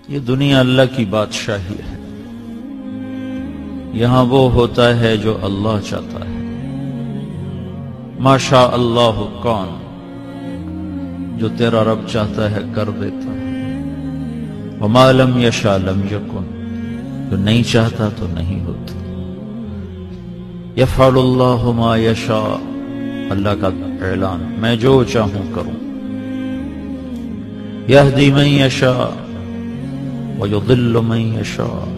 یہ دنیا اللہ کی بادشاہی ہے، یہاں وہ ہوتا ہے جو اللہ چاہتا ہے۔ ما شاء اللہ کون، جو تیرا رب چاہتا ہے کر دیتا ہے، وما لم یشاء لم یکن، جو نہیں چاہتا تو نہیں ہوتا۔ یفعل اللہ ما یشاء، اللہ کا اعلان میں جو چاہوں کروں۔ یہدی من یشاء ویضل من یشاء،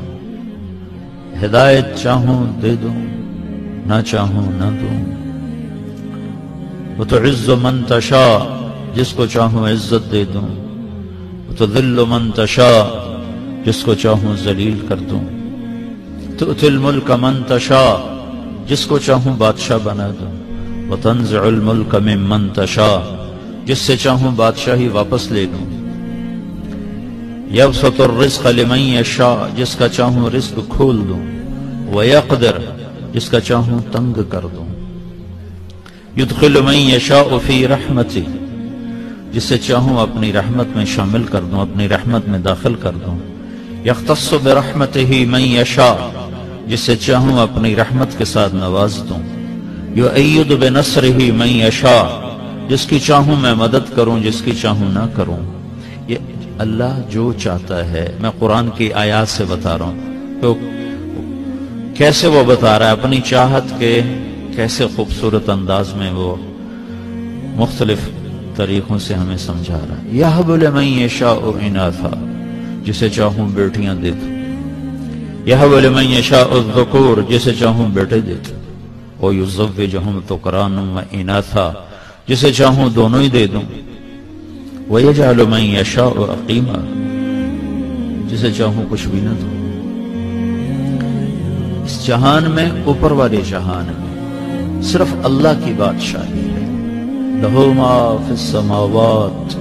ہدایت چاہوں دے دوں، نہ چاہوں نہ دوں۔ وتعز من تشاء، جس کو چاہوں عزت دے دوں۔ وتذل من تشاء، جس کو چاہوں ذلیل کر دوں۔ تؤتی الملک من تشاء، جس کو چاہوں بادشاہ بنا دوں۔ وتنزع الملک ممن تشاء، جس سے چاہوں بادشاہی واپس لے لوں۔ یبسط الرزق لمن یشاء، جس کا چاہوں رزق کھول دوں۔ ویقدر، جس کا چاہوں تنگ کر دوں۔ یدخل من یشاء فی رحمتہ، جس سے چاہوں اپنی رحمت میں شامل کر دوں، اپنی رحمت میں داخل کر دوں۔ یختص برحمتہ من یشاء، جس سے چاہوں اپنی رحمت کے ساتھ نواز دوں۔ یؤید بنصرہ من یشاء، جس کی چاہوں میں مدد کروں، جس کی چاہوں نہ کروں۔ یہ اللہ جو چاہتا ہے، میں قرآن کی آیات سے بتا رہا ہوں تو کیسے وہ بتا رہا ہے اپنی چاہت کے، کیسے خوبصورت انداز میں وہ مختلف طریقوں سے ہمیں سمجھا رہا ہے۔ یہب لمن یشاء اناثا، جسے چاہوں بیٹیاں دے دوں۔ یہب لمن یشاء الذکور، جسے چاہوں بیٹے دے دوں۔ ویزوجہم ذکرانا واناثا، جسے چاہوں دونوں ہی دے دوں۔ ویجعل من یشاء عقیما، جسے چاہوں کچھ بھی نہ دوں۔ اس جہان میں، اوپر والے جہان میں صرف اللہ کی بادشاہی ہے۔ لہ ما فی السماوات